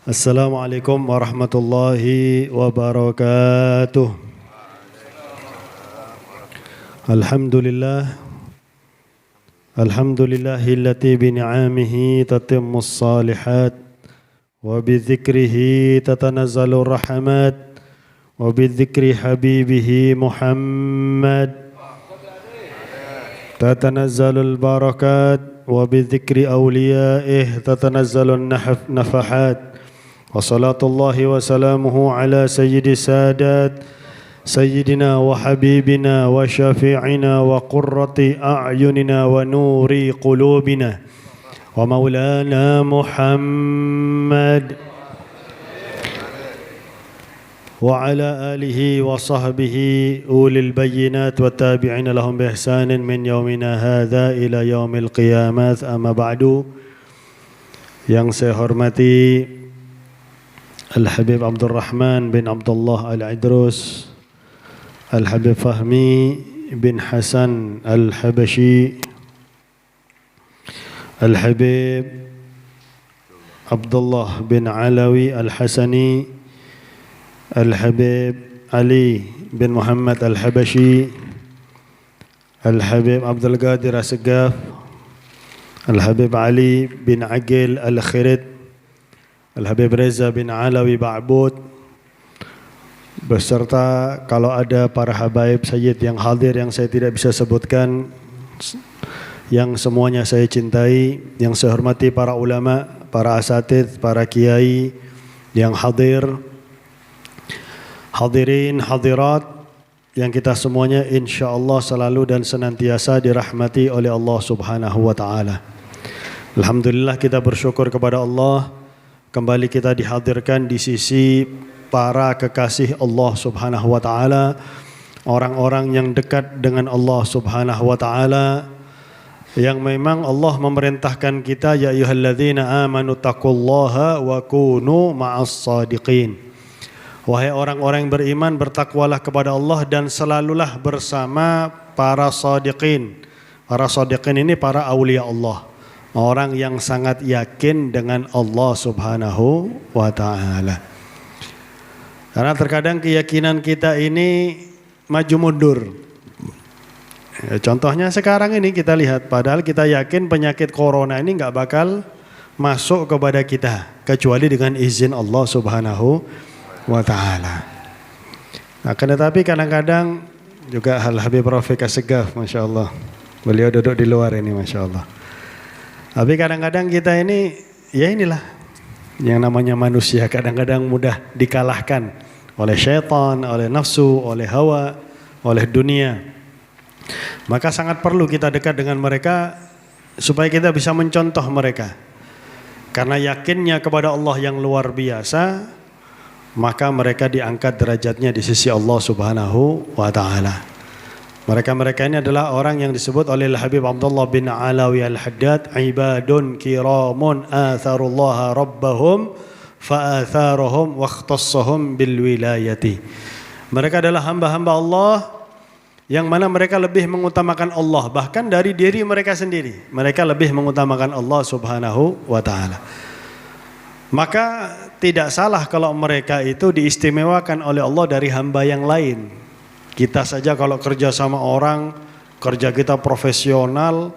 Assalamualaikum warahmatullahi wabarakatuh. Alhamdulillah. Alhamdulillahillati bini'amihi tatimmus salihat wa bidzikrihi tatanazzalu rahmat wa bidzikri habibihi Muhammad tatanazzalul barakat wa bidzikri awliyaih tatanazzalun nafahat. وصلاة الله وسلامه على سيد السادات سيدنا وحبيبنا وشفيعنا وقرة أعيننا ونور قلوبنا ومولانا محمد وعلى آله وصحبه أولي البينات والتابعين لهم بإحسان من يومنا هذا إلى يوم القيامة. أما بعد, yang saya hormati Al-Habib Abdurrahman bin Abdullah Al-Idrus, Al-Habib Fahmi bin Hasan Al-Habashi, Al-Habib Abdullah bin Alawi Al-Hasani, Al-Habib Ali bin Muhammad Al-Habashi, Al-Habib Abdul Qadir As-Segaf, Al-Habib Ali bin Aqil Al-Khirid, Al-Habib Reza bin Alawi Ba'bud, beserta kalau ada para habaib sayyid yang hadir yang saya tidak bisa sebutkan, yang semuanya saya cintai, yang saya hormati, para ulama, para asatidz, para kiai yang hadir, hadirin, hadirat, yang kita semuanya insyaallah selalu dan senantiasa dirahmati oleh Allah Subhanahu wa taala. Alhamdulillah, kita bersyukur kepada Allah, kembali kita dihadirkan di sisi para kekasih Allah Subhanahu wa taala, orang-orang yang dekat dengan Allah Subhanahu wa taala, yang memang Allah memerintahkan kita, ya ayyuhalladzina amanu taqullaha wa kunu ma'as shadiqin. Wahai orang-orang yang beriman, bertakwalah kepada Allah dan selalulah bersama para shadiqin. Para shadiqin ini para aulia Allah, orang yang sangat yakin dengan Allah Subhanahu wa ta'ala. Karena terkadang keyakinan kita ini maju mundur. Ya, contohnya sekarang ini kita lihat, padahal kita yakin penyakit corona ini enggak bakal masuk kepada kita kecuali dengan izin Allah Subhanahu wa ta'ala. Akan tetapi kadang-kadang juga Al-Habib Rafiq As-Segaf, Masya Allah, beliau duduk di luar ini, Masya Allah. Tapi kadang-kadang kita ini, ya inilah yang namanya manusia, kadang-kadang mudah dikalahkan oleh syaitan, oleh nafsu, oleh hawa, oleh dunia. Maka sangat perlu kita dekat dengan mereka supaya kita bisa mencontoh mereka. Karena yakinnya kepada Allah yang luar biasa, maka mereka diangkat derajatnya di sisi Allah Subhanahu wa ta'ala. Mereka-mereka ini adalah orang yang disebut oleh Al-Habib Abdullah bin Alawi Al-Haddad, ibadun kiramun atharullaha rabbahum fa'atharuhum wakhtassahum bil wilayati. Mereka adalah hamba-hamba Allah yang mana mereka lebih mengutamakan Allah bahkan dari diri mereka sendiri. Mereka lebih mengutamakan Allah Subhanahu wa ta'ala. Maka tidak salah kalau mereka itu diistimewakan oleh Allah dari hamba yang lain. Kita saja kalau kerja sama orang, kerja kita profesional,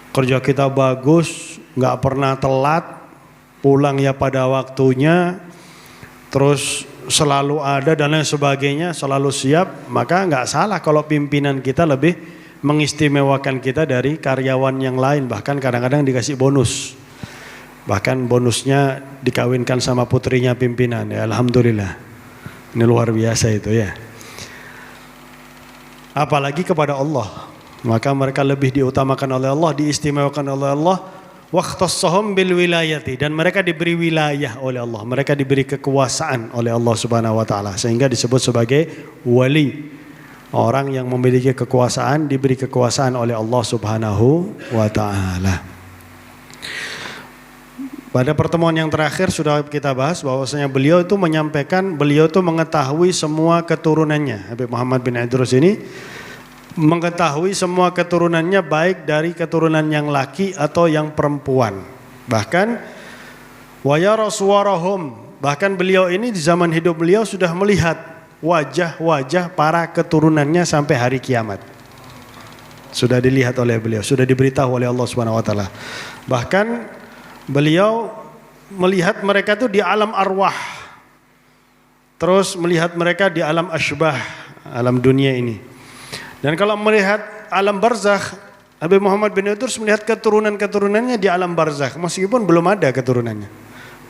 kerja kita bagus, nggak pernah telat, pulang ya pada waktunya, terus selalu ada dan lain sebagainya, selalu siap, maka nggak salah kalau pimpinan kita lebih mengistimewakan kita dari karyawan yang lain, bahkan kadang-kadang dikasih bonus. Bahkan bonusnya dikawinkan sama putrinya pimpinan, ya alhamdulillah. Ini luar biasa itu ya. Apalagi kepada Allah, maka mereka lebih diutamakan oleh Allah, diistimewakan oleh Allah. Wakhtassahum bil wilayati, dan mereka diberi wilayah oleh Allah, mereka diberi kekuasaan oleh Allah Subhanahu wa taala, sehingga disebut sebagai wali. Orang yang memiliki kekuasaan diberi kekuasaan oleh Allah Subhanahu wa taala. Pada pertemuan yang terakhir sudah kita bahas bahwasanya beliau itu menyampaikan, beliau itu mengetahui semua keturunannya. Habib Muhammad bin Idrus ini mengetahui semua keturunannya, baik dari keturunan yang laki atau yang perempuan. Bahkan Wa yara suwarahum, bahkan beliau ini di zaman hidup beliau sudah melihat wajah-wajah para keturunannya sampai hari kiamat. Sudah dilihat oleh beliau, sudah diberitahu oleh Allah Subhanahu wa taala. Bahkan beliau melihat mereka itu di alam arwah. Terus melihat mereka di alam asybah, alam dunia ini. Dan kalau melihat alam barzakh, Habib Muhammad bin Idrus melihat keturunan-keturunannya di alam barzakh meskipun belum ada keturunannya.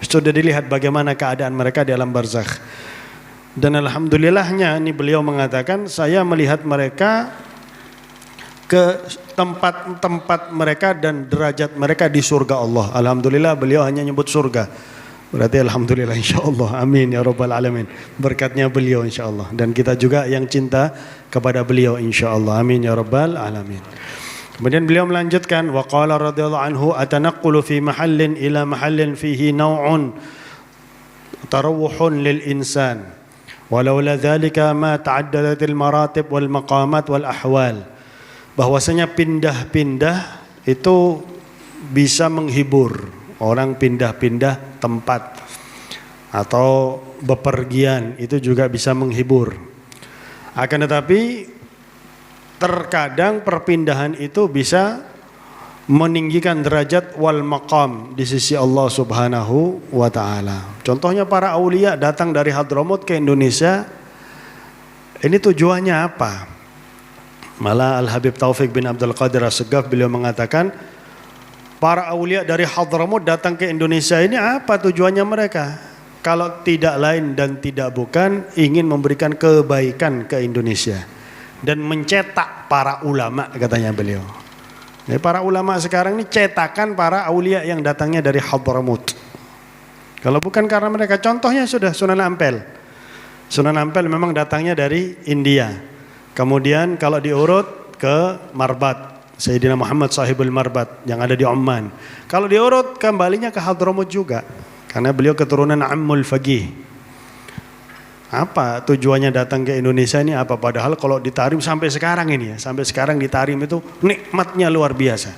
Sudah dilihat bagaimana keadaan mereka di alam barzakh. Dan alhamdulillahnya ini beliau mengatakan, saya melihat mereka ke tempat-tempat mereka dan derajat mereka di surga Allah. Alhamdulillah beliau hanya nyebut surga. Berarti alhamdulillah insyaallah. Amin ya rabbal alamin. Berkatnya beliau insyaallah, dan kita juga yang cinta kepada beliau insyaallah. Amin ya rabbal alamin. Kemudian beliau melanjutkan, wa qala radhiyallahu anhu, atanaqqulu fi mahallin ila mahallin fihi naw'un tarawuhun lil insan walaula dzalika ma ta'addadatil maratib wal maqamat wal ahwal. Bahwasanya pindah-pindah itu bisa menghibur orang, pindah-pindah tempat atau bepergian itu juga bisa menghibur. Akan tetapi terkadang perpindahan itu bisa meninggikan derajat wal maqam di sisi Allah Subhanahu wa taala. Contohnya para aulia datang dari Hadramut ke Indonesia. Ini tujuannya apa? Malah Al-Habib Taufik bin Abdul Qadir As-Segaf beliau mengatakan, para aulia dari Hadramut datang ke Indonesia ini apa tujuannya mereka? Kalau tidak lain dan tidak bukan ingin memberikan kebaikan ke Indonesia dan mencetak para ulama, katanya beliau. Jadi para ulama sekarang ini cetakan para aulia yang datangnya dari Hadramut. Kalau bukan karena mereka, contohnya sudah Sunan Ampel. Sunan Ampel memang datangnya dari India. Kemudian kalau diurut ke Marbat, Sayyidina Muhammad Sahibul Marbat yang ada di Oman. Kalau diurut kembalinya ke Hadramut juga, karena beliau keturunan Ammul Faqih. Apa tujuannya datang ke Indonesia ini apa? Padahal kalau di Tarim sampai sekarang ini ya, sampai sekarang di Tarim itu nikmatnya luar biasa.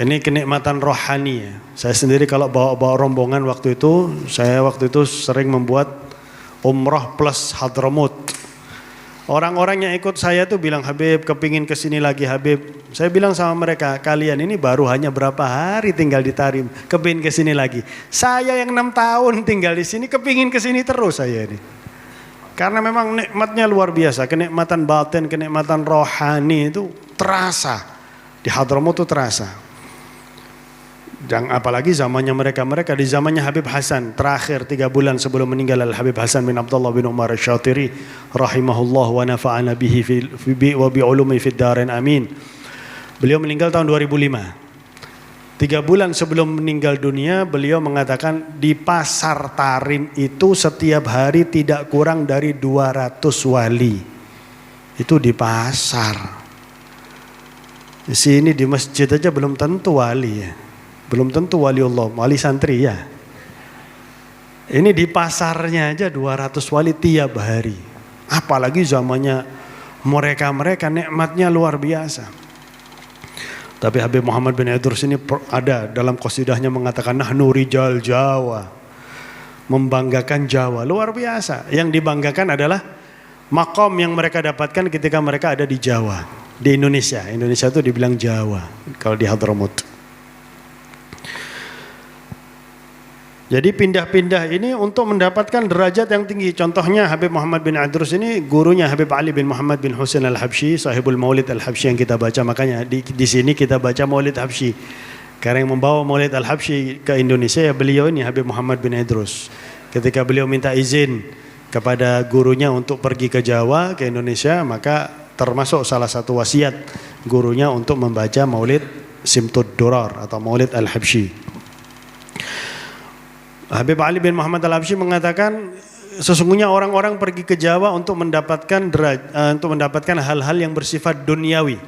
Ini kenikmatan rohani ya. Saya sendiri kalau bawa rombongan waktu itu, saya waktu itu sering membuat umroh plus Hadramut. Orang-orang yang ikut saya tuh bilang, Habib kepingin kesini lagi Habib. Saya bilang sama mereka, kalian ini baru hanya berapa hari tinggal di Tarim, kepingin kesini lagi. Saya yang 6 tahun tinggal di sini, kepingin kesini terus saya ini. Karena memang nikmatnya luar biasa, kenikmatan batin, kenikmatan rohani itu terasa. Di Hadramut itu terasa. Dan apalagi zamannya mereka di zamannya Habib Hasan, terakhir 3 bulan sebelum meninggal Al-Habib Hasan bin Abdullah bin Umar Asy-Syatiri rahimahullah wa nafa'ana bihi wa bi ulumi fid darain amin. Beliau meninggal tahun 2005. 3 bulan sebelum meninggal dunia beliau mengatakan di pasar Tarim itu setiap hari tidak kurang dari 200 wali. Itu di pasar. Di sini di masjid aja belum tentu wali ya. Belum tentu waliullah, wali santri ya. Ini di pasarnya aja 200 wali tiap hari. Apalagi zamannya mereka nikmatnya luar biasa. Tapi Habib Muhammad bin Idrus ini ada dalam qasidahnya mengatakan nahnu rijal Jawa. Membanggakan Jawa, luar biasa. Yang dibanggakan adalah makom yang mereka dapatkan ketika mereka ada di Jawa, di Indonesia. Indonesia itu dibilang Jawa kalau di Hadramut. Jadi pindah-pindah ini untuk mendapatkan derajat yang tinggi. Contohnya Habib Muhammad bin Idrus ini gurunya Habib Ali bin Muhammad bin Husain Al-Habsyi, sahibul Maulid Al-Habsyi yang kita baca. Makanya di sini kita baca Maulid Habsyi. Karena yang membawa Maulid Al-Habsyi ke Indonesia ya beliau ini Habib Muhammad bin Idrus. Ketika beliau minta izin kepada gurunya untuk pergi ke Jawa, ke Indonesia, maka termasuk salah satu wasiat gurunya untuk membaca Maulid Simtud Durar atau Maulid Al-Habsyi. Habib Ali bin Muhammad Al-Habsyi mengatakan sesungguhnya orang-orang pergi ke Jawa untuk mendapatkan hal-hal yang bersifat duniawi.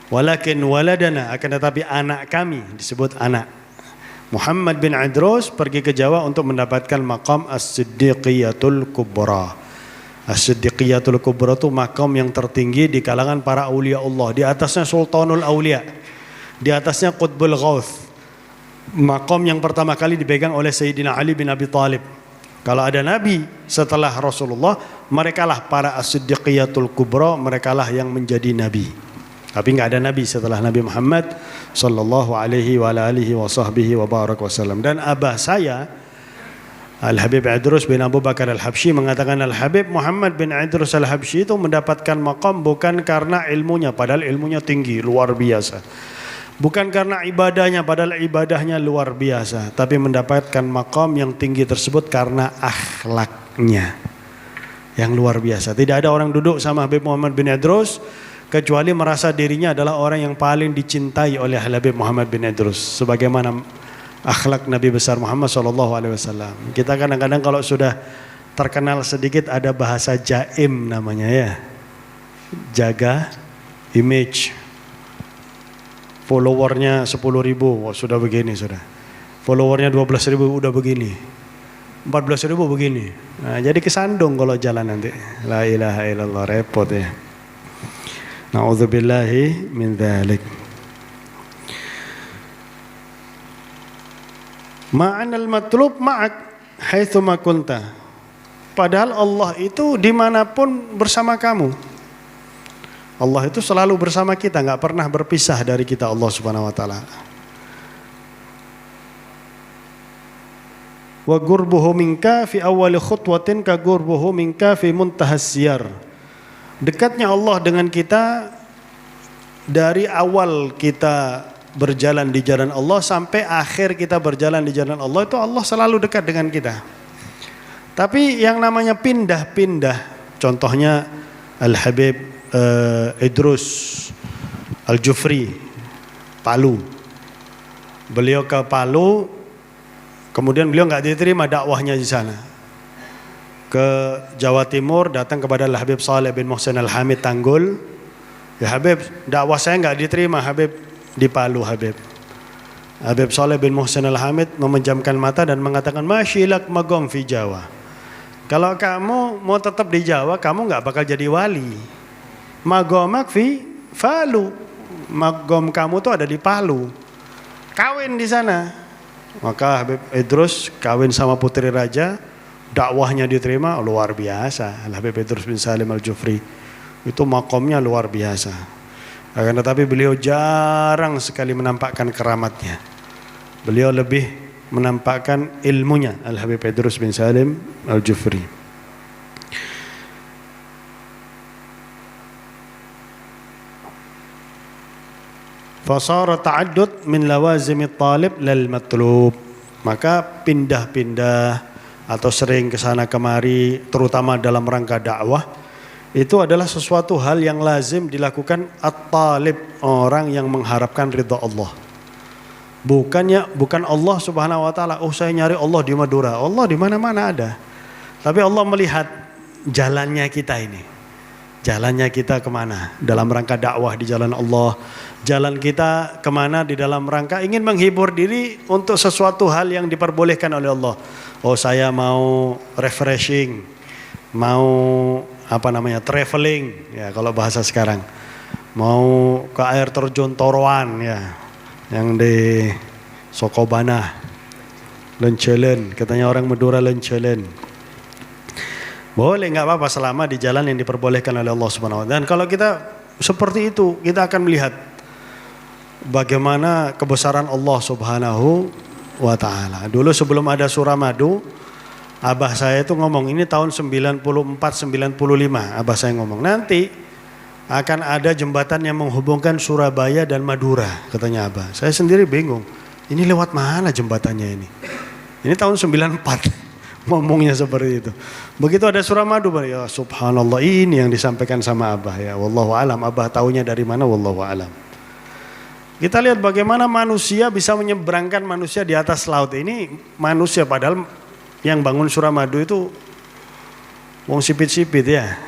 Walakin waladana, akan tetapi anak kami, disebut anak. Muhammad bin Idrus pergi ke Jawa untuk mendapatkan maqam As-Siddiqiyatul Kubra. As-Siddiqiyatul Kubra itu maqam yang tertinggi di kalangan para aulia Allah. Di atasnya Sultanul Aulia, di atasnya Qutbul Ghauth, Makom yang pertama kali dipegang oleh Sayyidina Ali bin Abi Thalib. Kalau ada nabi setelah Rasulullah, merekalah para as-siddiqiyatul kubra, merekalah yang menjadi nabi. Tapi enggak ada nabi setelah Nabi Muhammad sallallahu alaihi wa alihi wa sahbihi wa baraka wasallam. Dan abah saya Al-Habib Idrus bin Abu Bakar Al-Habsyi mengatakan Al-Habib Muhammad bin Idrus Al-Habsyi itu mendapatkan maqam bukan karena ilmunya, padahal ilmunya tinggi, luar biasa. Bukan karena ibadahnya, padahal ibadahnya luar biasa. Tapi mendapatkan maqam yang tinggi tersebut karena akhlaknya yang luar biasa. Tidak ada orang duduk sama Habib Muhammad bin Idrus kecuali merasa dirinya adalah orang yang paling dicintai oleh Habib Muhammad bin Idrus. Sebagaimana akhlak Nabi besar Muhammad SAW. Kita kadang-kadang kalau sudah terkenal sedikit ada bahasa jaim namanya ya. Jaga image. Followernya 10.000, oh, sudah begini sudah. Followernya 12.000 udah begini. 14.000 begini. Nah, jadi kesandung kalau jalan nanti. La ilaha illallah, repot ya. Na'udzubillahi min dzalik. Ma'anal matlub ma'ak haitsu ma kunta. Padahal Allah itu dimanapun bersama kamu. Allah itu selalu bersama kita, enggak pernah berpisah dari kita Allah Subhanahu wa taala. Wa qurbuhu minka fi awwali khutwatin ka qurbuhu minka fi muntahas siyar. Dekatnya Allah dengan kita dari awal kita berjalan di jalan Allah sampai akhir kita berjalan di jalan Allah, itu Allah selalu dekat dengan kita. Tapi yang namanya pindah-pindah, contohnya Al-Habib Idrus Al-Jufri Palu. Beliau ke Palu, kemudian beliau enggak diterima dakwahnya di sana. Ke Jawa Timur, datang kepada Al-Habib Saleh bin Muhsin Al-Hamid Tanggul. Ya Habib, dakwah saya enggak diterima Habib di Palu Habib. Habib Saleh bin Muhsin Al-Hamid memejamkan mata dan mengatakan masyilak magom fi Jawa. Kalau kamu mau tetap di Jawa, kamu enggak bakal jadi wali. Magomak fi Palu. Magom kamu tuh ada di Palu. Kawin di sana. Maka Habib Idrus kawin sama putri raja, dakwahnya diterima luar biasa. Habib Idrus bin Salim Al-Jufri itu makomnya luar biasa. Akan tetapi beliau jarang sekali menampakkan keramatnya. Beliau lebih menampakkan ilmunya. Al-Habib Idrus bin Salim Al-Jufri. Fasara ta'addud min lawazimit talib lal matlub. Maka pindah-pindah atau sering ke sana kemari terutama dalam rangka dakwah itu adalah sesuatu hal yang lazim dilakukan at-talib, orang yang mengharapkan ridha Allah. Bukan Allah Subhanahu wa taala, oh saya nyari Allah di Madura. Allah di mana-mana ada. Tapi Allah melihat jalannya kita ini. Jalannya kita kemana? Dalam rangka dakwah di jalan Allah. Jalan kita kemana di dalam rangka ingin menghibur diri untuk sesuatu hal yang diperbolehkan oleh Allah. Oh saya mau refreshing, mau traveling ya kalau bahasa sekarang. Mau ke air terjun Toroan ya, yang di Sokobana, Lencelen, katanya orang Madura Lencelen. Boleh, nggak apa-apa selama di jalan yang diperbolehkan oleh Allah Subhanahu wa taala. Dan kalau kita seperti itu, kita akan melihat bagaimana kebesaran Allah Subhanahu wa taala. Dulu sebelum ada Suramadu, abah saya itu ngomong, ini tahun 94-95, abah saya ngomong, nanti akan ada jembatan yang menghubungkan Surabaya dan Madura, katanya abah. Saya sendiri bingung, ini lewat mana jembatannya ini? Ini tahun 94. Ngomongnya seperti itu. Begitu ada Suramadu, ya subhanallah, ini yang disampaikan sama abah ya. Wallahu alam, abah taunya dari mana wallahu alam. Kita lihat bagaimana manusia bisa menyeberangkan manusia di atas laut. Ini manusia, padahal yang bangun Suramadu itu wong sipit-sipit ya.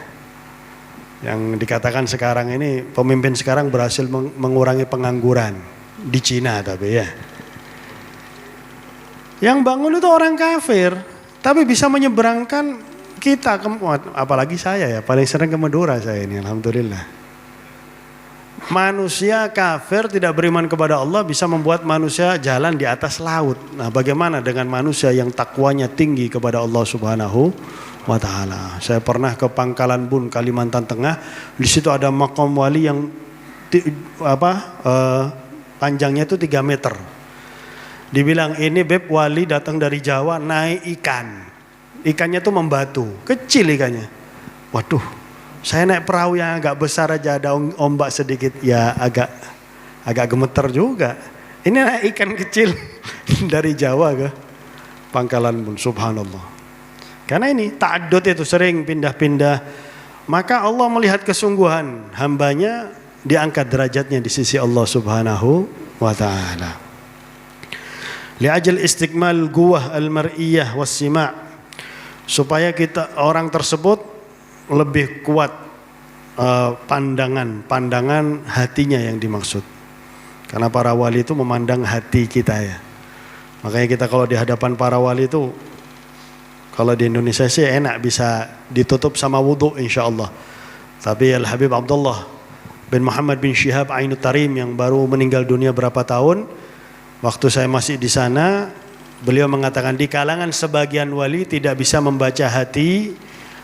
Yang dikatakan sekarang ini pemimpin sekarang berhasil mengurangi pengangguran di Cina tapi ya. Yang bangun itu orang kafir. Tapi bisa menyeberangkan kita, apalagi saya ya, paling sering ke Madura saya ini, alhamdulillah. Manusia kafir tidak beriman kepada Allah bisa membuat manusia jalan di atas laut. Nah, bagaimana dengan manusia yang takwanya tinggi kepada Allah Subhanahu wa taala? Saya pernah ke Pangkalan Bun, Kalimantan Tengah. Di situ ada makam wali yang panjangnya itu 3 meter. Dibilang ini beb wali datang dari Jawa naik ikan. Ikannya tuh membatu, kecil ikannya. Waduh, saya naik perahu yang agak besar aja ada ombak sedikit, ya agak gemeter juga. Ini naik ikan kecil dari Jawa ke Pangkalan Bun, subhanallah. Karena ini ta'addud itu sering pindah-pindah. Maka Allah melihat kesungguhan hambanya, diangkat derajatnya di sisi Allah Subhanahu wa ta'ala. Li'ajal istikmal guwah al-mar'iyah was-sima', supaya kita orang tersebut lebih kuat pandangan hatinya yang dimaksud. Karena para wali itu memandang hati kita ya. Makanya kita kalau di hadapan para wali itu, kalau di Indonesia sih enak bisa ditutup sama wudhu insya Allah. Tapi Al-Habib Abdullah bin Muhammad bin Syihab Ainut Tarim yang baru meninggal dunia berapa tahun, waktu saya masih di sana, beliau mengatakan di kalangan sebagian wali tidak bisa membaca hati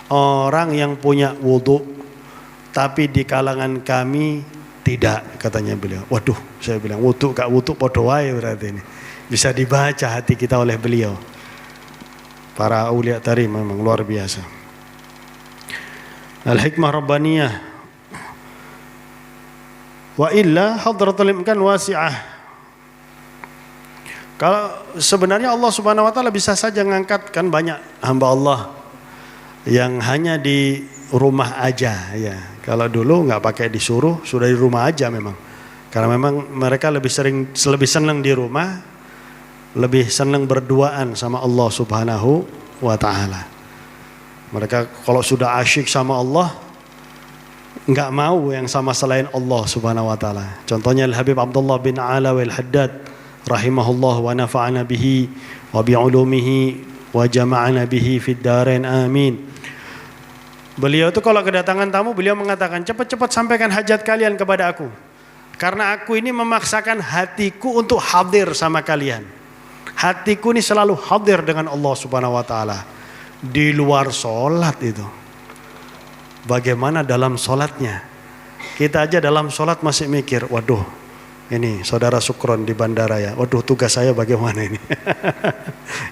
orang yang punya wudhu, tapi di kalangan kami tidak, katanya beliau. Waduh, saya bilang wudhu gak wudhu podo wae berarti ini. Bisa dibaca hati kita oleh beliau. Para aulia tarim memang luar biasa. Al-hikmah rabbaniyah. Wa illa hadratul imkan wasi'ah. Kalau sebenarnya Allah Subhanahu wa taala bisa saja mengangkat, kan banyak hamba Allah yang hanya di rumah aja ya. Kalau dulu nggak pakai disuruh, sudah di rumah aja memang. Karena memang mereka lebih senang di rumah, lebih senang berduaan sama Allah Subhanahu wa taala. Mereka kalau sudah asyik sama Allah, nggak mau yang sama selain Allah Subhanahu wa taala. Contohnya Al-Habib Abdullah bin Alawi Al-Haddad rahimahullah wa nafa'ana bihi wa bi'ulumihi wa jama'ana bihi fid darain amin. Beliau itu kalau kedatangan tamu, beliau mengatakan, cepat-cepat sampaikan hajat kalian kepada aku, karena aku ini memaksakan hatiku untuk hadir sama kalian. Hatiku ini selalu hadir dengan Allah Subhanahu wa taala. Di luar sholat itu, bagaimana dalam sholatnya? Kita aja dalam sholat masih mikir, waduh ini saudara Sukron di bandara ya, waduh tugas saya bagaimana ini.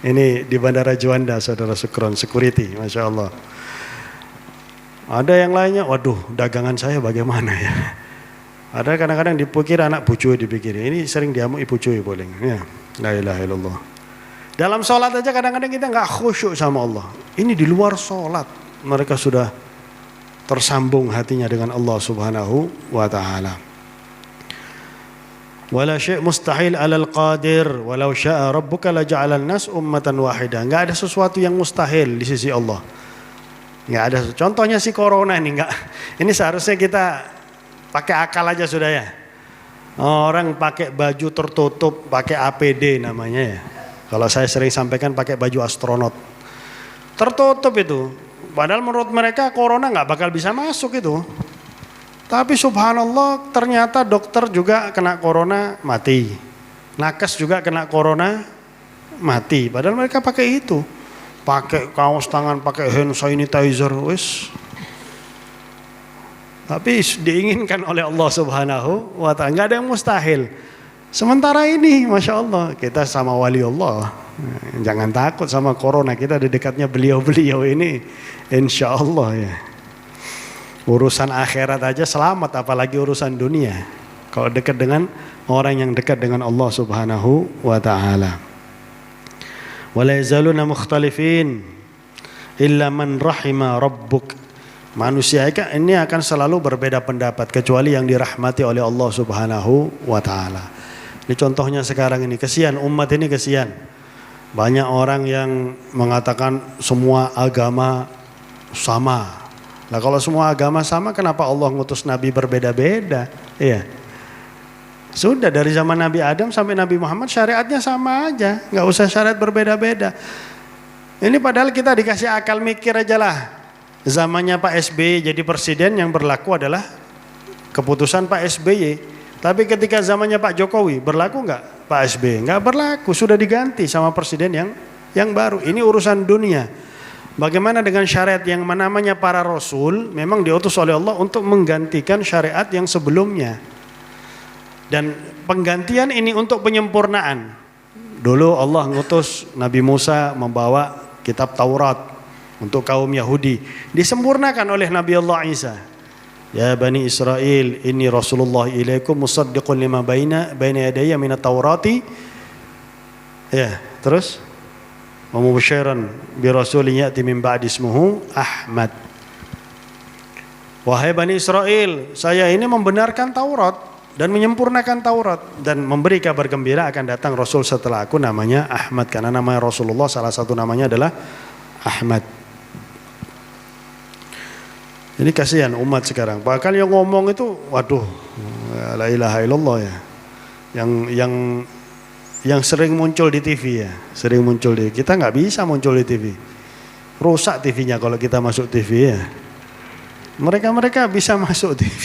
Ini di bandara Juanda saudara Sukron, security, Masya Allah. Ada yang lainnya, waduh dagangan saya bagaimana ya. Ada kadang-kadang dipikir anak bucu dipikir, ini sering diamuk ibu cuy boleh ya. La ilaha illallah. Dalam sholat aja kadang-kadang kita nggak khusyuk sama Allah. Ini di luar sholat mereka sudah tersambung hatinya dengan Allah Subhanahu wa ta'ala. Wala syai' mustahil 'alal qadir walau syaa rabbuka la ja'alal nas ummatan wahidah. Enggak ada sesuatu yang mustahil di sisi Allah. Enggak ada. Contohnya si corona ini enggak. Ini seharusnya kita pakai akal aja sudah ya. Orang pakai baju tertutup, pakai APD namanya ya. Kalau saya sering sampaikan pakai baju astronot. Tertutup itu. Padahal menurut mereka corona enggak bakal bisa masuk itu. Tapi subhanallah ternyata dokter juga kena corona mati. Nakes juga kena corona mati. Padahal mereka pakai itu. Pakai kaos tangan, pakai hand sanitizer, wis. Tapi diinginkan oleh Allah Subhanahu wa ta'ala, enggak ada yang mustahil. Sementara ini Masya Allah kita sama wali Allah. Jangan takut sama corona, kita di dekatnya beliau-beliau ini insya Allah ya. Urusan akhirat aja selamat, apalagi urusan dunia. Kalau dekat dengan orang yang dekat dengan Allah Subhanahu wa ta'ala. Wala yazaluna mukhtalifin illa man rahima rabbuk. Manusia ini akan selalu berbeda pendapat kecuali yang dirahmati oleh Allah Subhanahu wa ta'ala. Ini contohnya sekarang ini, kesian umat ini, kesian. Banyak orang yang mengatakan semua agama sama. Nah kalau semua agama sama, kenapa Allah ngutus Nabi berbeda-beda? Iya. Sudah dari zaman Nabi Adam sampai Nabi Muhammad syariatnya sama aja, nggak usah syariat berbeda-beda. Ini padahal kita dikasih akal mikir aja lah. Zamannya Pak SBY jadi presiden yang berlaku adalah keputusan Pak SBY. Tapi ketika zamannya Pak Jokowi, berlaku nggak Pak SBY? Nggak berlaku, sudah diganti sama presiden yang baru. Ini urusan dunia. Bagaimana dengan syariat yang namanya para rasul memang diutus oleh Allah untuk menggantikan syariat yang sebelumnya. Dan penggantian ini untuk penyempurnaan. Dulu Allah ngutus Nabi Musa membawa kitab Taurat untuk kaum Yahudi. Disempurnakan oleh Nabi Allah Isa. Ya Bani Israel, inni Rasulullah ilaikum musaddiqun lima baina yadayya minat Taurati. Ya, terus wa mubasyiran bi rasulin ya'ti min ba'di ismuhu Ahmad. Wahai Bani Israel, saya ini membenarkan Taurat dan menyempurnakan Taurat dan memberi kabar gembira akan datang Rasul setelah aku namanya Ahmad, karena nama Rasulullah salah satu namanya adalah Ahmad. Ini kasihan umat sekarang. Bahkan yang ngomong itu, waduh, la ilaha illallah ya. Yang sering muncul di TV ya, sering muncul di. Kita nggak bisa muncul di TV. Rusak TV-nya kalau kita masuk TV ya. Mereka bisa masuk TV.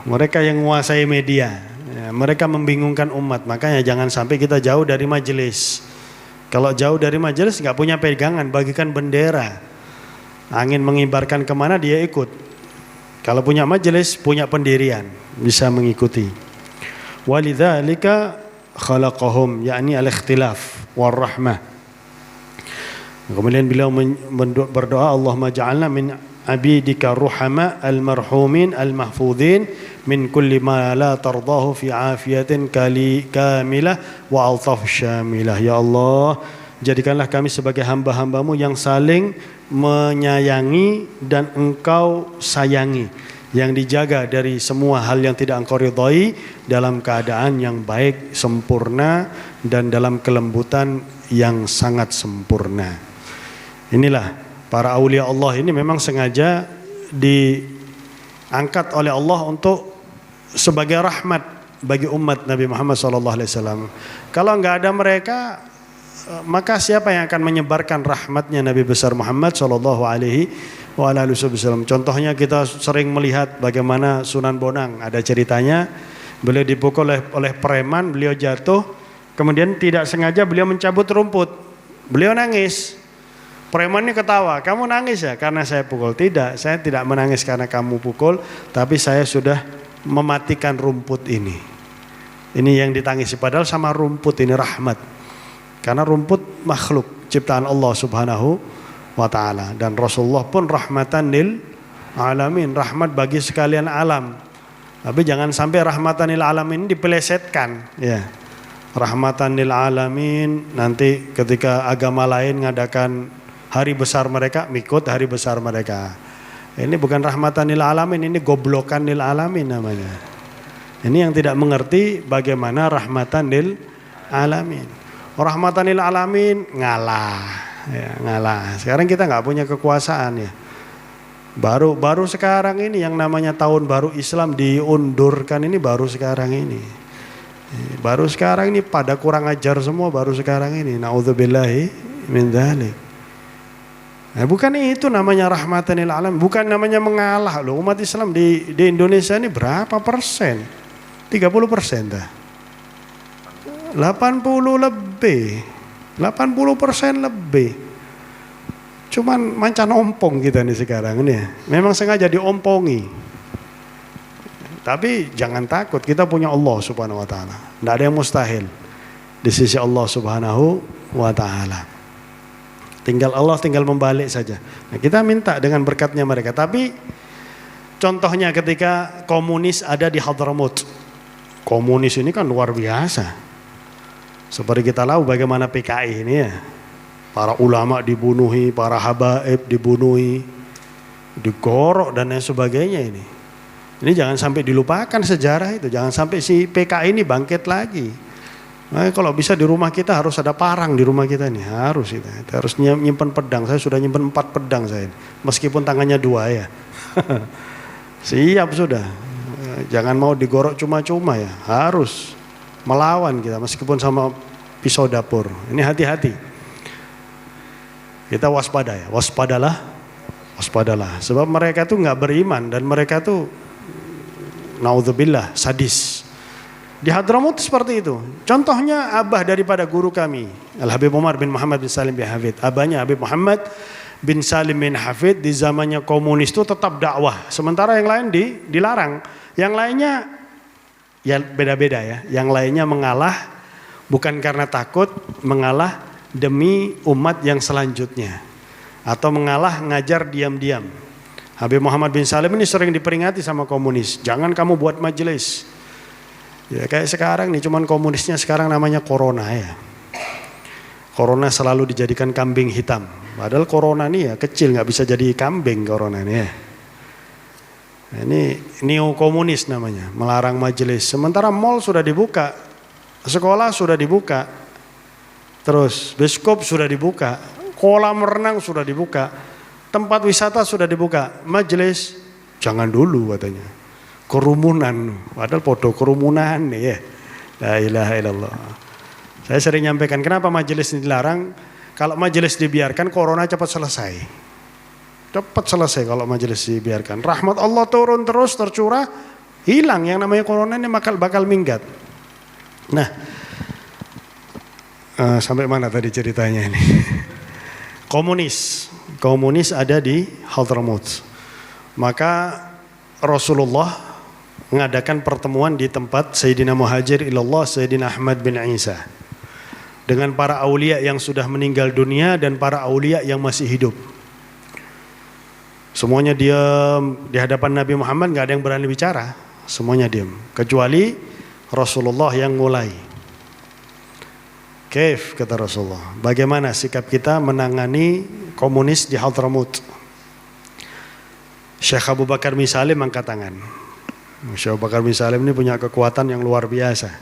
Mereka yang menguasai media, ya, mereka membingungkan umat. Makanya jangan sampai kita jauh dari majelis. Kalau jauh dari majelis nggak punya pegangan, bagikan bendera. Angin mengibarkan kemana dia ikut. Kalau punya majelis, punya pendirian, bisa mengikuti. Walidzalika khalaqahum, yakni al-ikhtilaf war-rahmah. Kemudian beliau berdoa, Allahumma ja'alna min abidika ruhama al-marhumin al-mahfudhin min kulli ma la tardahu fi afiyatin kamilah wa altaf syamilah. Ya Allah, jadikanlah kami sebagai hamba-hambamu yang saling menyayangi dan engkau sayangi, yang dijaga dari semua hal yang tidak engkau ridhai, dalam keadaan yang baik, sempurna, dan dalam kelembutan yang sangat sempurna. Inilah para aulia Allah ini memang sengaja diangkat oleh Allah untuk sebagai rahmat bagi umat Nabi Muhammad SAW. Kalau nggak ada mereka, maka siapa yang akan menyebarkan rahmatnya Nabi besar Muhammad SAW? Contohnya kita sering melihat bagaimana Sunan Bonang, ada ceritanya, beliau dipukul oleh preman, beliau jatuh, kemudian tidak sengaja beliau mencabut rumput, beliau nangis. Preman ini ketawa, kamu nangis ya karena saya pukul? Tidak, saya tidak menangis karena kamu pukul, tapi saya sudah mematikan rumput ini. Ini yang ditangisi, padahal sama rumput ini rahmat. Karena rumput makhluk ciptaan Allah Subhanahu wa ta'ala. Dan Rasulullah pun rahmatan lil alamin, rahmat bagi sekalian alam. Tapi jangan sampai rahmatan lil alamin dipelesetkan, ya. Rahmatan lil alamin, nanti ketika agama lain ngadakan hari besar mereka, ikut hari besar mereka. Ini bukan rahmatan lil alamin, ini goblokan lil alamin namanya. Ini yang tidak mengerti bagaimana rahmatan lil alamin. Rahmatan lil alamin ngalah, ya, ngalah. Sekarang kita nggak punya kekuasaan ya. Baru sekarang ini yang namanya tahun baru Islam diundurkan, ini baru sekarang ini. Baru sekarang ini pada kurang ajar semua, baru sekarang ini. Naudzubillahi min dzalik. Nah, bukan itu namanya rahmatan lil alamin, bukan namanya mengalah loh. Umat Islam di Indonesia ini berapa persen? 30% dah. 80 lebih. 80% lebih. Cuman mancan ompong kita nih sekarang ini. Memang sengaja diompongi. Tapi jangan takut, kita punya Allah Subhanahu wa taala. Enggak ada yang mustahil di sisi Allah Subhanahu wa taala. Tinggal membalik saja. Nah, kita minta dengan berkatnya mereka. Tapi contohnya ketika komunis ada di Hadramaut. Komunis ini kan luar biasa. Seperti kita tahu bagaimana PKI ini ya. Para ulama dibunuhi, para habaib dibunuhi, digorok dan lain sebagainya ini. Ini jangan sampai dilupakan sejarah itu. Jangan sampai si PKI ini bangkit lagi. Nah, kalau bisa di rumah kita harus ada parang di rumah kita nih, harus kita harus nyimpen pedang. Saya sudah nyimpen 4 pedang saya, meskipun tangannya 2 ya. Siap sudah. Jangan mau digorok cuma-cuma ya, harus melawan kita meskipun sama pisau dapur. Ini hati-hati. Kita waspada ya, waspadalah. Sebab mereka tuh nggak beriman dan mereka tuh naudzubillah, sadis. Di Hadramaut seperti itu. Contohnya abah daripada guru kami, Al-Habib Umar bin Muhammad bin Salim bin Hafid. Abahnya Habib Muhammad bin Salim bin Hafid di zamannya komunis itu tetap dakwah. Sementara yang lain dilarang. Yang lainnya ya beda-beda ya. Yang lainnya mengalah bukan karena takut, mengalah demi umat yang selanjutnya. Atau mengalah ngajar diam-diam. Habib Muhammad bin Salim ini sering diperingati sama komunis. Jangan kamu buat majelis. Ya kayak sekarang nih, cuman komunisnya sekarang namanya corona ya. Corona selalu dijadikan kambing hitam. Padahal corona nih ya kecil, nggak bisa jadi kambing corona nih ya. Ini neo komunis namanya, melarang majelis. Sementara mall sudah dibuka, sekolah sudah dibuka, terus bioskop sudah dibuka, kolam renang sudah dibuka, tempat wisata sudah dibuka, majelis jangan dulu katanya. Kerumunan, padahal podo kerumunan nih ya. La ilaha illallah. Saya sering nyampaikan kenapa majelis ini dilarang. Kalau majelis dibiarkan corona cepat selesai. Cepat selesai kalau majelis dibiarkan. Rahmat Allah turun terus tercurah, hilang yang namanya corona ini bakal minggat. Nah, sampai mana tadi ceritanya ini? Komunis ada di Hadramaut. Maka Rasulullah mengadakan pertemuan di tempat Sayyidina Muhajir ilallah Sayyidina Ahmad bin Isa dengan para aulia yang sudah meninggal dunia dan para aulia yang masih hidup. Semuanya diam di hadapan Nabi Muhammad, nggak ada yang berani bicara, semuanya diam kecuali Rasulullah yang mulai. Kaif, kata Rasulullah, bagaimana sikap kita menangani komunis di Hadramaut? Syekh Abu Bakar bin Salim angkat tangan. Syekh Abu Bakar bin Salim ini punya kekuatan yang luar biasa.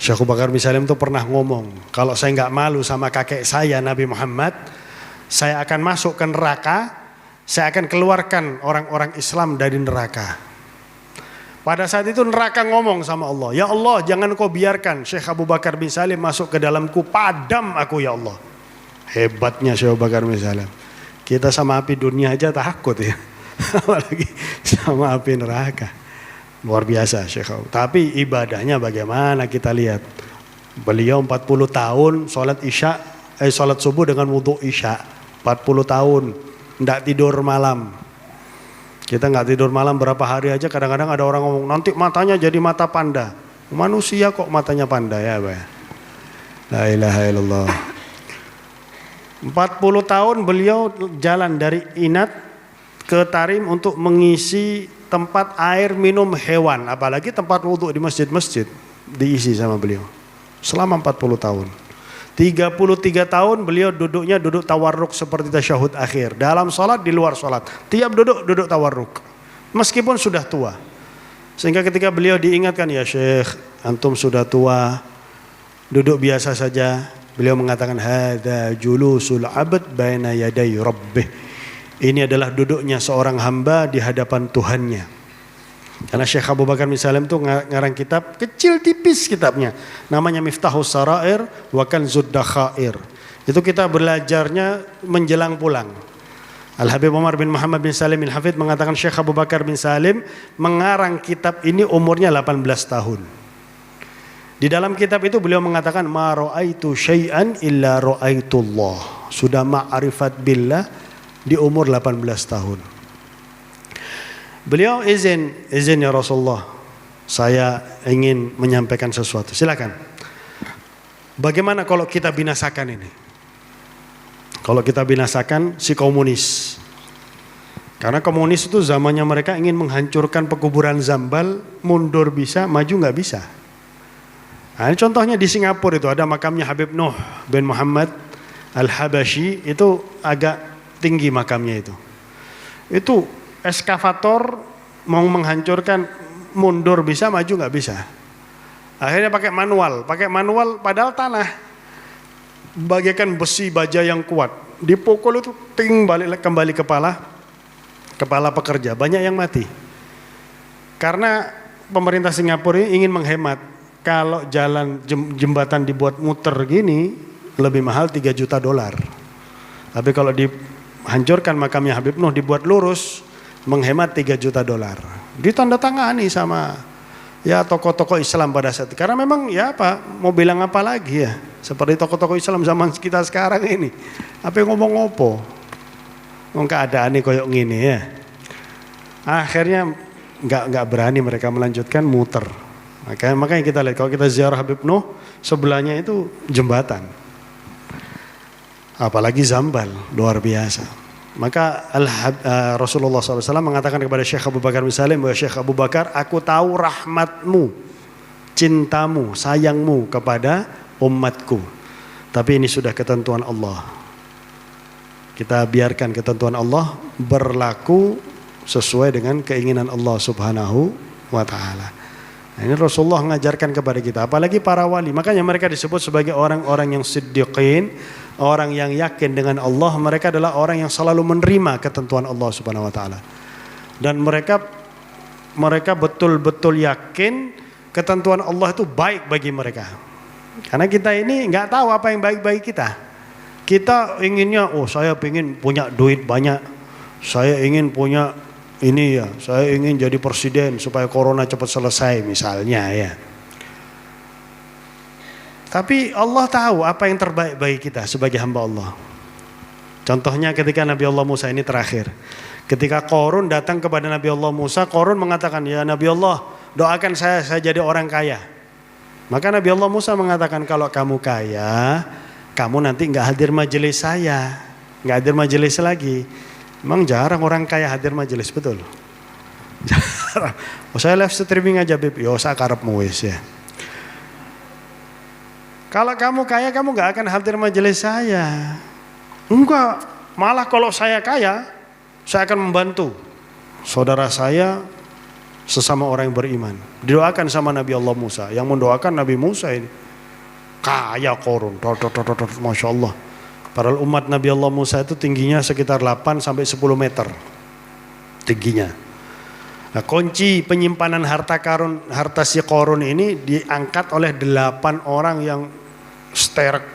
Syekh Abu Bakar bin Salim itu pernah ngomong, kalau saya nggak malu sama kakek saya Nabi Muhammad, saya akan masuk ke neraka, saya akan keluarkan orang-orang Islam dari neraka. Pada saat itu neraka ngomong sama Allah, ya Allah jangan kau biarkan Syekh Abu Bakar bin Salim masuk ke dalamku, padam aku ya Allah. Hebatnya Syekh Abu Bakar bin Salim. Kita sama api dunia aja takut ya, apalagi sama api neraka. Luar biasa Syekh Abu. Tapi ibadahnya bagaimana kita lihat. Beliau 40 tahun sholat subuh dengan wudhu isya. 40 tahun enggak tidur malam. Kita enggak tidur malam berapa hari aja, kadang-kadang ada orang ngomong nanti matanya jadi mata panda. Manusia kok matanya panda ya, Pak. La ilaha illallah. 40 tahun beliau jalan dari Inat ke Tarim untuk mengisi tempat air minum hewan, apalagi tempat wudhu di masjid-masjid diisi sama beliau selama 40 tahun. 33 tahun beliau duduk tawarruk seperti tasyahud akhir, dalam sholat, di luar sholat, tiap duduk tawarruk meskipun sudah tua. Sehingga ketika beliau diingatkan, ya Syekh antum sudah tua, duduk biasa saja, beliau mengatakan hadza julusul abd baina yaday rabbih. Ini adalah duduknya seorang hamba di hadapan Tuhannya. Karena Syekh Abu Bakar bin Salim itu ngarang kitab kecil tipis kitabnya, namanya Miftahus Sarair wa Kanzud Dakhair. Itu kita belajarnya menjelang pulang. Al-Habib Umar bin Muhammad bin Salim bin Hafid mengatakan Syekh Abu Bakar bin Salim mengarang kitab ini umurnya 18 tahun. Di dalam kitab itu beliau mengatakan ma ra'aitu syai'an illa ra'aitullah. Sudah ma'rifat billah di umur 18 tahun. Beliau izin ya Rasulullah, saya ingin menyampaikan sesuatu. Silakan. Bagaimana kalau kita binasakan ini? Kalau kita binasakan si komunis. Karena komunis itu zamannya mereka ingin menghancurkan pekuburan Zambal, mundur bisa, maju nggak bisa. Nah, ini contohnya di Singapura itu ada makamnya Habib Nuh bin Muhammad Al-Habashi, itu agak tinggi makamnya itu. Itu eskavator mau menghancurkan, mundur bisa, maju nggak bisa. Akhirnya pakai manual padahal tanah. Bagaikan besi baja yang kuat, dipukul itu balik kembali kepala pekerja, banyak yang mati. Karena pemerintah Singapura ini ingin menghemat. Kalau jalan jembatan dibuat muter gini lebih mahal $3 juta. Tapi kalau dihancurkan makamnya Habib Nuh dibuat lurus, menghemat $3 juta. Ditandatangani sama ya tokoh-tokoh Islam pada saat itu. Karena memang ya apa, mau bilang apa lagi ya, seperti tokoh-tokoh Islam zaman kita sekarang ini, apa yang ngomong-ngopo, keadaan ini koyok gini ya. Akhirnya nggak berani mereka melanjutkan, muter. Makanya kita lihat kalau kita ziarah Habib Nuh, sebelahnya itu jembatan, apalagi Zambal, luar biasa. Maka Rasulullah SAW mengatakan kepada Syekh Abu Bakar misalnya, bahwa Syekh Abu Bakar, aku tahu rahmatmu, cintamu, sayangmu kepada umatku, tapi ini sudah ketentuan Allah. Kita biarkan ketentuan Allah berlaku sesuai dengan keinginan Allah Subhanahu wa ta'ala. Nah, ini Rasulullah mengajarkan kepada kita, apalagi para wali. Makanya mereka disebut sebagai orang-orang yang siddiqin, orang yang yakin dengan Allah. Mereka adalah orang yang selalu menerima ketentuan Allah Subhanahu wa ta'ala. Dan mereka betul-betul yakin ketentuan Allah itu baik bagi mereka. Karena kita ini nggak tahu apa yang baik bagi kita. Kita inginnya, saya ingin punya duit banyak, saya ingin punya ini ya, saya ingin jadi presiden supaya corona cepat selesai misalnya ya. Tapi Allah tahu apa yang terbaik bagi kita sebagai hamba Allah. Contohnya ketika Nabi Allah Musa ini terakhir. Ketika Qarun datang kepada Nabi Allah Musa, Qarun mengatakan, ya Nabi Allah, doakan saya jadi orang kaya. Maka Nabi Allah Musa mengatakan, kalau kamu kaya, kamu nanti nggak hadir majelis saya, nggak hadir majelis lagi. Memang jarang orang kaya hadir majelis, betul? Jarang. Saya live streaming aja, Bib. Yo, saya karepmu wis ya. Kalau kamu kaya, kamu nggak akan hadir majelis saya. Enggak, malah kalau saya kaya, saya akan membantu saudara saya sesama orang yang beriman. Didoakan sama Nabi Allah Musa. Yang mendoakan Nabi Musa ini kaya Qarun, Masya Allah. Padahal umat Nabi Allah Musa itu tingginya sekitar 8 sampai 10 meter tingginya. Nah, kunci penyimpanan harta si Qarun ini diangkat oleh 8 orang yang sterk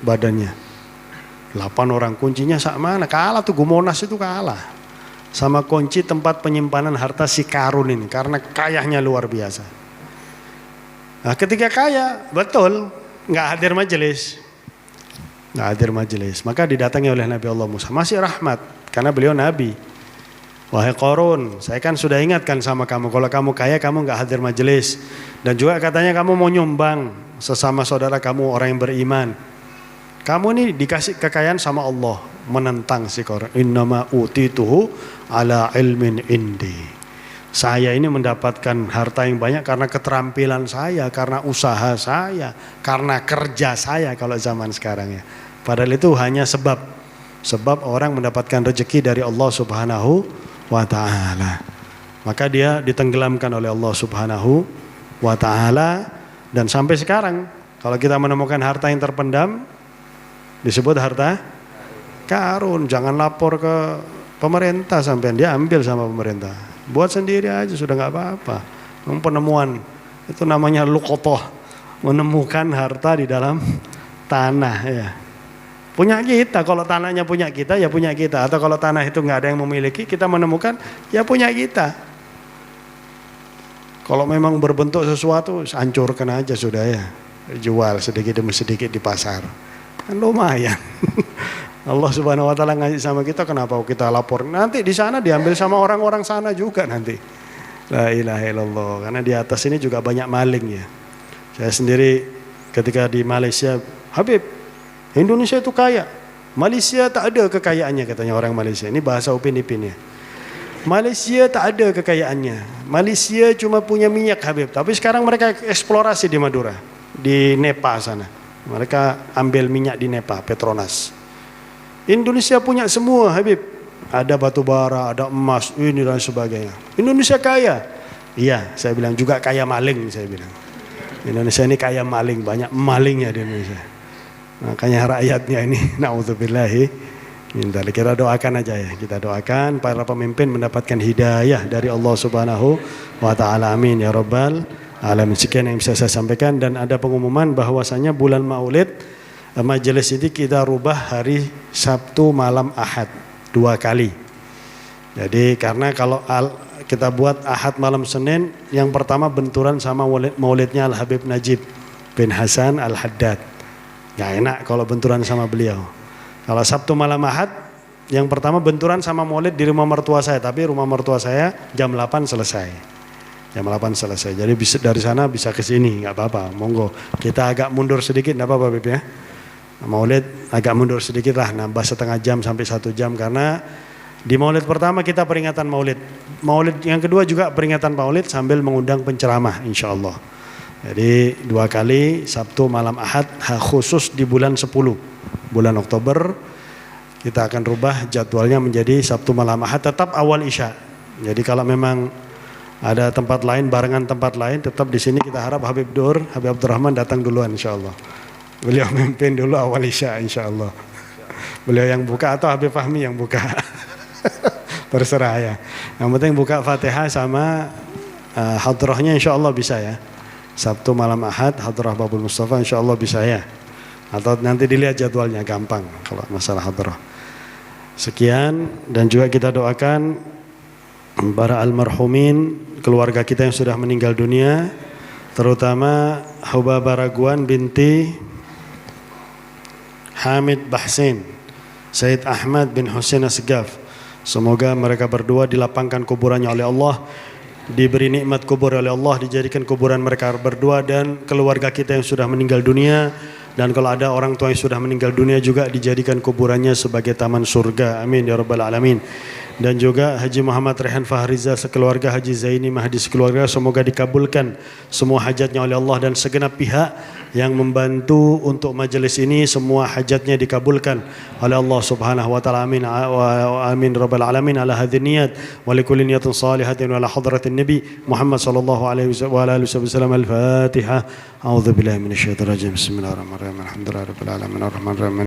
badannya. 8 orang, kuncinya sama mana? Kalah tuh, Gumonas itu kalah sama kunci tempat penyimpanan harta si Qarun ini, karena kayanya luar biasa. Nah, ketika kaya, betul nggak hadir majelis. Nggak hadir majelis. Maka didatangi oleh Nabi Allah Musa. Masih rahmat, karena beliau Nabi. Wahai Qarun, saya kan sudah ingatkan sama kamu, kalau kamu kaya kamu nggak hadir majelis. Dan juga katanya kamu mau nyumbang sesama saudara kamu orang yang beriman. Kamu ini dikasih kekayaan sama Allah, menentang si Qarun. Innama utituhu ala ilmin indi. Saya ini mendapatkan harta yang banyak karena keterampilan saya, karena usaha saya, karena kerja saya kalau zaman sekarang ya. Padahal itu hanya sebab orang mendapatkan rezeki dari Allah Subhanahu wa ta'ala. Maka dia ditenggelamkan oleh Allah Subhanahu wa ta'ala. Dan sampai sekarang kalau kita menemukan harta yang terpendam, disebut harta karun. Jangan lapor ke pemerintah sampai dia ambil sama pemerintah. Buat sendiri aja sudah nggak apa-apa. Penemuan itu namanya luqotoh, menemukan harta di dalam tanah ya. Punya kita, kalau tanahnya punya kita ya punya kita. Atau kalau tanah itu nggak ada yang memiliki, kita menemukan ya punya kita. Kalau memang berbentuk sesuatu, hancurkan aja sudah ya. Jual sedikit demi sedikit di pasar. Kan lumayan. Allah Subhanahu wa ta'ala ngasih sama kita, kenapa kita lapor? Nanti di sana diambil sama orang-orang sana juga nanti. La ilaha illallah. Karena di atas ini juga banyak maling ya. Saya sendiri ketika di Malaysia, Habib, Indonesia itu kaya. Malaysia tak ada kekayaannya, katanya orang Malaysia. Ini bahasa Upin Ipin ya. Malaysia tak ada kekayaannya. Malaysia cuma punya minyak, Habib. Tapi sekarang mereka eksplorasi di Madura, di Nepal sana. Mereka ambil minyak di Nepal, Petronas. Indonesia punya semua, Habib. Ada batu bara, ada emas, ini dan sebagainya. Indonesia kaya. Iya, saya bilang juga kaya maling, saya bilang. Indonesia ini kaya maling, banyak malingnya di Indonesia. Makanya rakyatnya ini, na'udzubillahi min dzalik. Kita doakan aja ya, kita doakan para pemimpin mendapatkan hidayah dari Allah Subhanahu wa ta'ala. Amin ya rabbal alamin. Sekian yang bisa saya sampaikan, dan ada pengumuman bahwasanya bulan Maulid majelis ini kita rubah hari Sabtu malam Ahad 2 kali. Jadi karena kalau kita buat Ahad malam Senin, yang pertama benturan sama maulidnya Al-Habib Najib bin Hasan Al-Haddad. Gak enak kalau benturan sama beliau. Kalau Sabtu malam Ahad, yang pertama benturan sama maulid di rumah mertua saya, tapi rumah mertua saya jam 8 selesai. Jam 8 selesai. Jadi bisa dari sana bisa ke sini, nggak apa-apa. Monggo. Kita agak mundur sedikit, nggak apa-apa, Bib ya. Maulid agak mundur sedikit lah, nambah setengah jam sampai 1 jam karena di maulid pertama kita peringatan maulid. Maulid yang kedua juga peringatan maulid sambil mengundang penceramah, insya Allah. Jadi 2 kali, Sabtu malam Ahad, khusus di bulan 10, bulan Oktober, kita akan rubah jadwalnya menjadi Sabtu malam Ahad, tetap awal Isya. Jadi kalau memang ada tempat lain, barengan tempat lain, tetap di sini kita harap Habib Abdurrahman datang duluan insya Allah. Beliau memimpin dulu awal Isya insya Allah. Beliau yang buka atau Habib Fahmi yang buka. Terserah ya. Yang penting buka Fatihah sama hadrahnya insya Allah bisa ya. Sabtu malam Ahad, hadrah Babul Mustafa insya Allah bisa ya. Atau nanti dilihat jadwalnya, gampang kalau masalah hadrah. Sekian, dan juga kita doakan para almarhumin, keluarga kita yang sudah meninggal dunia, terutama Hubaba Raguan binti Hamid Bahsin, Said Ahmad bin Hussein Asgaf. Semoga mereka berdua dilapangkan kuburannya oleh Allah, diberi nikmat kubur oleh Allah, dijadikan kuburan mereka berdua dan keluarga kita yang sudah meninggal dunia, dan kalau ada orang tua yang sudah meninggal dunia juga dijadikan kuburannya sebagai taman surga. Amin ya rabbal alamin. Dan juga Haji Muhammad Rehan Fahriza sekeluarga, Haji Zaini Mahdi sekeluarga, semoga dikabulkan semua hajatnya oleh Allah, dan segenap pihak yang membantu untuk majelis ini semua hajatnya dikabulkan oleh Allah Subhanahu wa taala. Amin wa amin rabbal alamin ala hadhihi niyat wa likulli niyatin salihatin wa ala hadratin nabi Muhammad sallallahu alaihi wasallam. Al-Fatihah. A'udzu billahi minasyaitonir rajim. Bismillahirrahmanirrahim. Alhamdulillahirabbil alamin arrahmanirrahim.